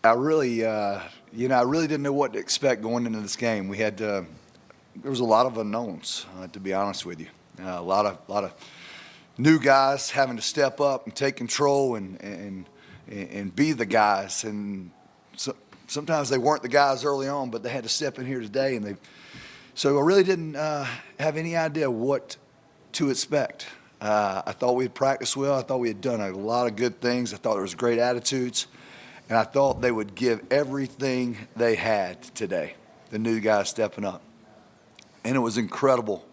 I really, I really didn't know what to expect going into this game. We had, there was a lot of unknowns, to be honest with you. A lot of new guys having to step up and take control and be the guys. And sometimes they weren't the guys early on, but they had to step in here today. So I really didn't have any idea what to expect. I thought we had practiced well. I thought we had done a lot of good things. I thought there was great attitudes. And I thought they would give everything they had today, the new guys stepping up. And it was incredible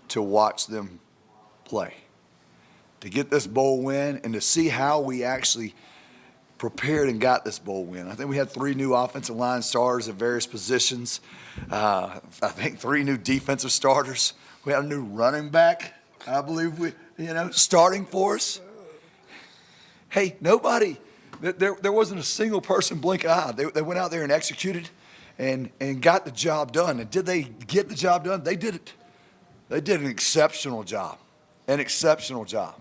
to watch them play, to get this bowl win and to see how we actually prepared and got this bowl win. I think we had 3 new offensive line starters at various positions. I think 3 new defensive starters. We had a new running back, I believe, starting for us. Hey, nobody. There wasn't a single person blink an eye. They went out there and executed and got the job done. And did they get the job done? They did it. They did an exceptional job. An exceptional job.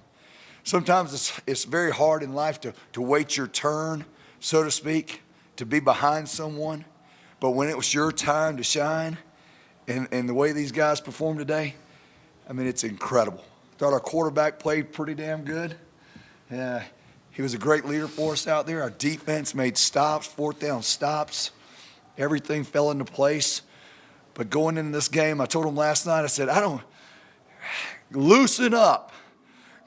Sometimes it's very hard in life to wait your turn, so to speak, to be behind someone. But when it was your time to shine and the way these guys performed today, I mean, it's incredible. I thought our quarterback played pretty damn good. He was a great leader for us out there. Our defense made stops, 4th down stops. Everything fell into place. But going into this game, I told him last night, I said, loosen up.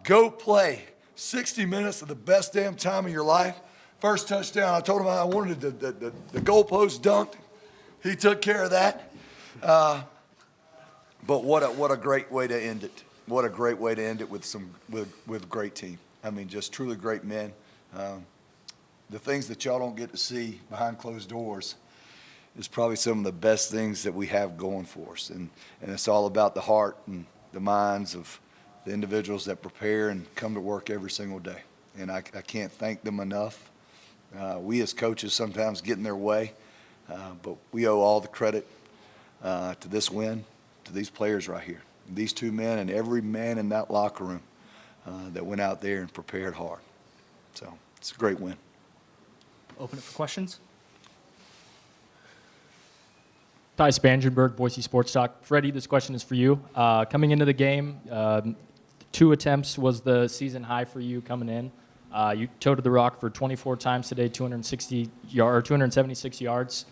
Go play. 60 minutes of the best damn time of your life. First touchdown, I told him I wanted the goalpost dunked. He took care of that. But what a great way to end it. What a great way to end it with a great team. I mean, just truly great men. The things that y'all don't get to see behind closed doors is probably some of the best things that we have going for us. And it's all about the heart and the minds of the individuals that prepare and come to work every single day. And I can't thank them enough. We as coaches sometimes get in their way, but we owe all the credit to this win, to these players right here. These 2 men and every man in that locker room that went out there and prepared hard. So it's a great win. Open it for questions. Ty Spangenberg, Boise Sports Talk. Freddie, this question is for you. Coming into the game, 2 attempts was the season high for you coming in. You toted the rock for 24 times today, 276 yards.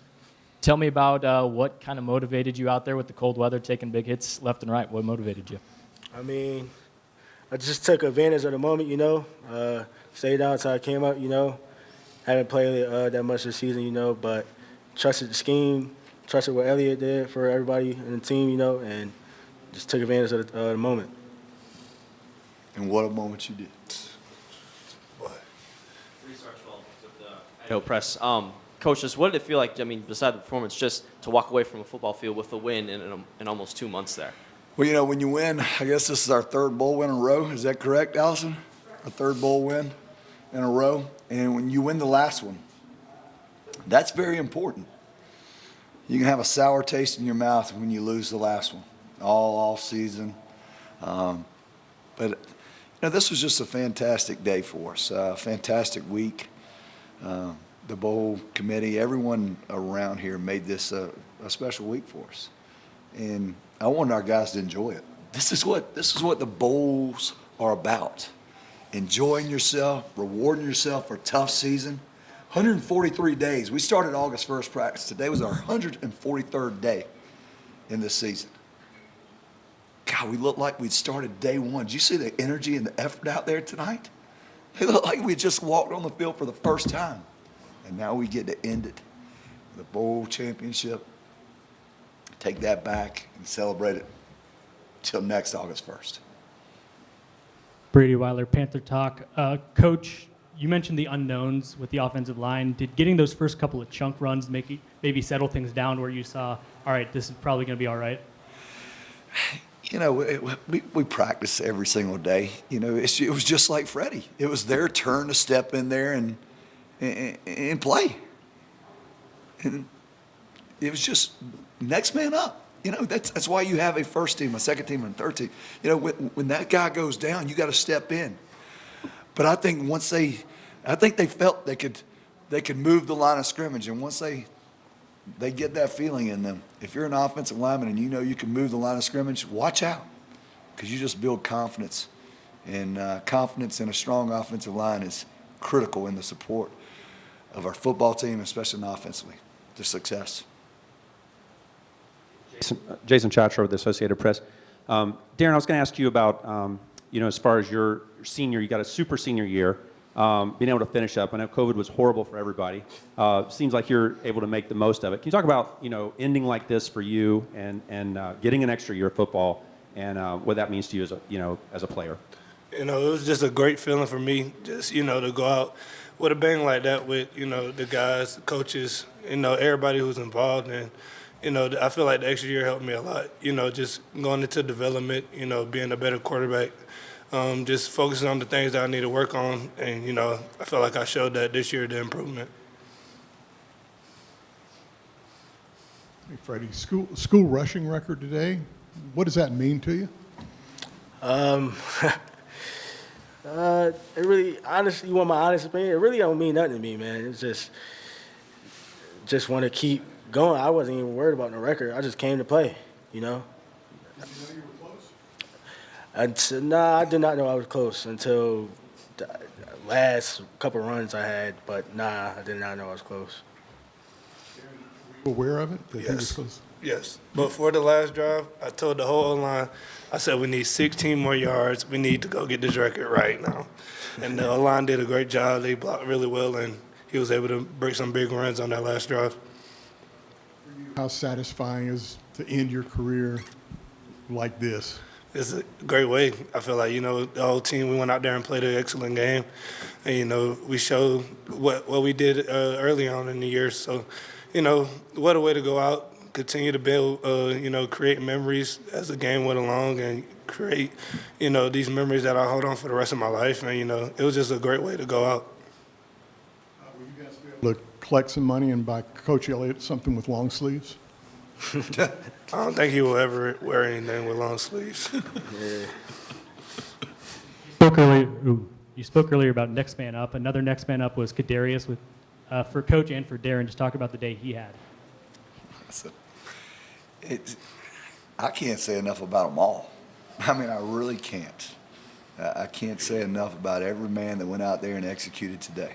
Tell me about what kind of motivated you out there with the cold weather, taking big hits left and right. What motivated you? I mean, I just took advantage of the moment, stayed down until I came up, Haven't played that much this season, but trusted the scheme, trusted what Elliott did for everybody in the team, and just took advantage of the moment. And what a moment you did. Idaho Press. Coach, just what did it feel like, beside the performance, just to walk away from a football field with a win in almost 2 months there? Well, when you win, I guess this is our 3rd bowl win in a row. Is that correct, Allison? Our 3rd bowl win in a row. And when you win the last one, that's very important. You can have a sour taste in your mouth when you lose the last one, all off season. But this was just a fantastic day for us, a fantastic week. The bowl committee, everyone around here made this a special week for us. And I wanted our guys to enjoy it. This is what the bowls are about. Enjoying yourself, rewarding yourself for a tough season. 143 days. We started August 1st practice. Today was our 143rd day in this season. God, we looked like we'd started day 1. Did you see the energy and the effort out there tonight? It looked like we just walked on the field for the first time. And now we get to end it with a bowl championship. Take that back and celebrate it till next August 1st. Brady Weiler, Panther Talk. Coach, you mentioned the unknowns with the offensive line. Did getting those first couple of chunk runs maybe settle things down where you saw, all right, this is probably going to be all right? We practice every single day. It was just like Freddie. It was their turn to step in there and play. And it was just next man up. That's why you have a first team, a second team, and a third team. When that guy goes down, you got to step in. But I think they felt they could they can move the line of scrimmage. And once they get that feeling in them, if you're an offensive lineman and you know you can move the line of scrimmage, watch out, because you just build confidence. And confidence in a strong offensive line is critical in the support of our football team, especially offensively, to success. Jason Chatro with the Associated Press. Darren, I was going to ask you about, as far as your senior, you got a super senior year, being able to finish up. I know COVID was horrible for everybody. Seems like you're able to make the most of it. Can you talk about, ending like this for you and getting an extra year of football and what that means to you as a player? It was just a great feeling for me, just, to go out with a bang like that with, the guys, the coaches, everybody who's involved. And, I feel like the extra year helped me a lot, just going into development, being a better quarterback, just focusing on the things that I need to work on. And, I feel like I showed that this year, the improvement. Hey, Freddie, school rushing record today, what does that mean to you? It really, honestly, you want my honest opinion? It really don't mean nothing to me, man. It's just want to keep going. I wasn't even worried about the record. I just came to play, Did you know you were close? Nah, I did not know I was close until the last couple runs I had. But nah, I did not know I was close. Were you aware of it? That he was Yes. close? Yes. Before the last drive, I told the whole line, I said, we need 16 more yards. We need to go get this record right now. And the line did a great job. They blocked really well, and he was able to break some big runs on that last drive. How satisfying is to end your career like this? It's a great way. I feel like, the whole team, we went out there and played an excellent game. And, we showed what we did early on in the year. So, what a way to go out. Continue to build, create memories as the game went along and create, these memories that I hold on for the rest of my life. And, it was just a great way to go out. Will you guys be able to collect some money and buy Coach Elliott something with long sleeves? I don't think he will ever wear anything with long sleeves. You spoke earlier about next man up. Another next man up was Kadarius for Coach and for Darren. Just talk about the day he had. I can't say enough about them all. I mean, I really can't. I can't say enough about every man that went out there and executed today.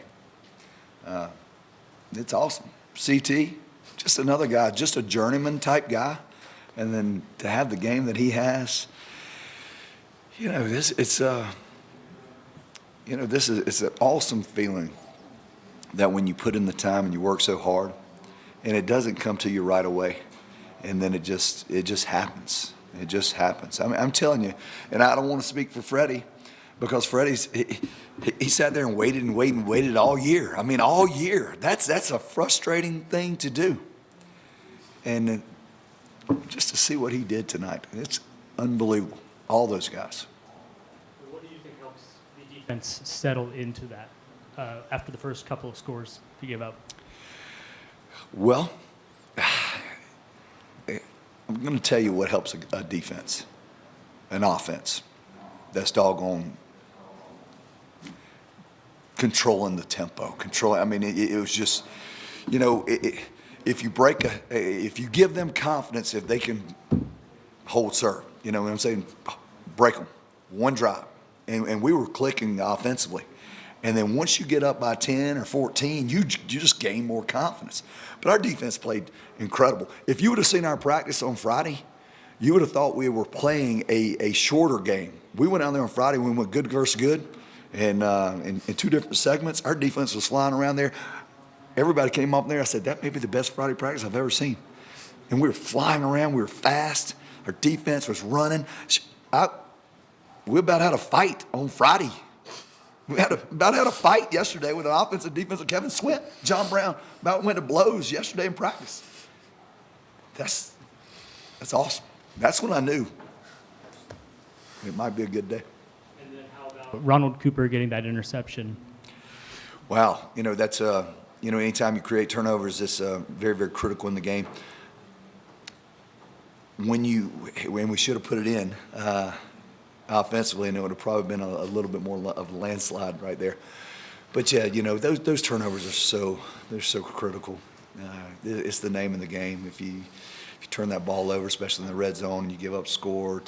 It's awesome. CT, just another guy, just a journeyman type guy. And then to have the game that he has, it's an awesome feeling that when you put in the time and you work so hard and it doesn't come to you right away. And then it just happens. It just happens. I mean, I'm telling you, and I don't want to speak for Freddie, because he sat there and waited all year. I mean, all year. That's a frustrating thing to do. And just to see what he did tonight, it's unbelievable. All those guys. What do you think helps the defense settle into that after the first couple of scores to give up? Well, I'm going to tell you what helps a defense, an offense that's doggone controlling the tempo. I mean, it was just, if you give them confidence, if they can hold serve, you know what I'm saying? Break them, one drive. And we were clicking offensively. And then once you get up by 10 or 14, you just gain more confidence. But our defense played incredible. If you would have seen our practice on Friday, you would have thought we were playing a shorter game. We went out there on Friday, we went good versus good, and in two different segments. Our defense was flying around there. Everybody came up there. I said, that may be the best Friday practice I've ever seen. And we were flying around. We were fast. Our defense was running. We about had a fight on Friday. We about had a fight yesterday with an offensive defensive Kevin Swint. John Brown about went to blows yesterday in practice. That's awesome. That's when I knew it might be a good day. And then how about Ronald Cooper getting that interception? Wow, that's anytime you create turnovers, it's very, very critical in the game. When we should have put it in offensively, and it would have probably been a little bit more of a landslide right there. But yeah, those turnovers they're so critical. It's the name of the game. If you turn that ball over, especially in the red zone, and you give up score,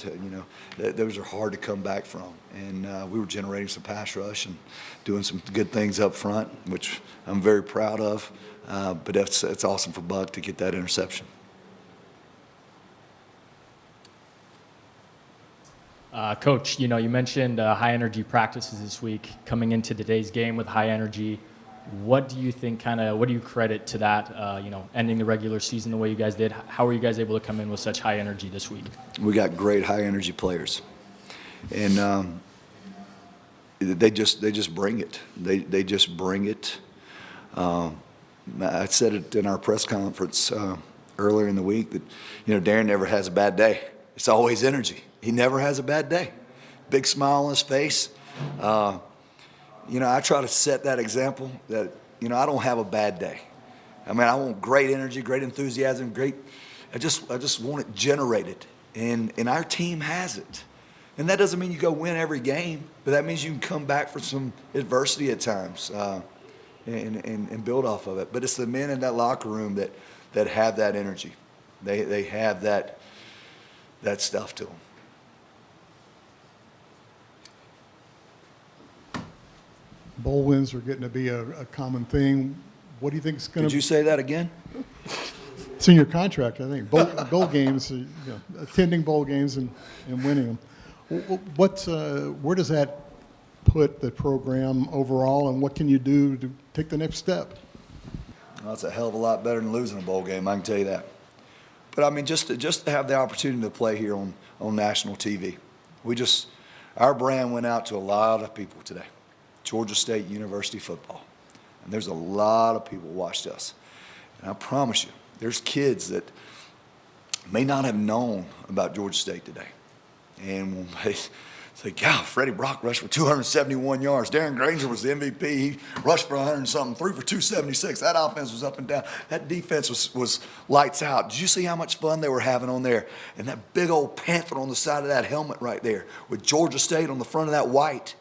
those are hard to come back from. And we were generating some pass rush and doing some good things up front, which I'm very proud of. But it's awesome for Buck to get that interception. Coach, you mentioned high energy practices this week. Coming into today's game with high energy, what do you think? What do you credit to that? Ending the regular season the way you guys did. How were you guys able to come in with such high energy this week? We got great high energy players, and they just bring it. They just bring it. I said it in our press conference earlier in the week that Darren never has a bad day. It's always energy. He never has a bad day. Big smile on his face. I try to set that example that, I don't have a bad day. I mean, I want great energy, great enthusiasm, I just want it generated. And our team has it. And that doesn't mean you go win every game, but that means you can come back from some adversity at times and build off of it. But it's the men in that locker room that have that energy. They have that stuff to them. Bowl wins are getting to be a common thing. What do you think is going to? Did you say that again? It's in your contract, I think. Bowl games, attending bowl games and winning them. Where does that put the program overall, and what can you do to take the next step? Well, it's a hell of a lot better than losing a bowl game, I can tell you that. But I mean, just to have the opportunity to play here on national TV, our brand went out to a lot of people today. Georgia State University football. And there's a lot of people watched us. And I promise you, there's kids that may not have known about Georgia State today. And when they say, God, Freddie Brock rushed for 271 yards. Darren Granger was the MVP. He rushed for 100 and something, threw for 276. That offense was up and down. That defense was lights out. Did you see how much fun they were having on there? And that big old panther on the side of that helmet right there with Georgia State on the front of that white.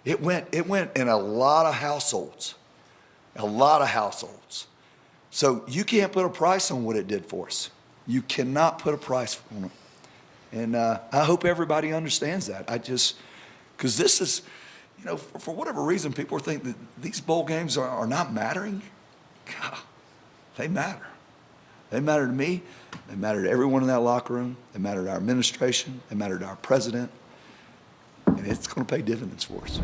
It went in a lot of households. A lot of households. So you can't put a price on what it did for us. You cannot put a price on it. And I hope everybody understands that. Because this is, for whatever reason, people think that these bowl games are not mattering. God, they matter. They matter to me. They matter to everyone in that locker room. They matter to our administration. They matter to our president. And it's going to pay dividends for us.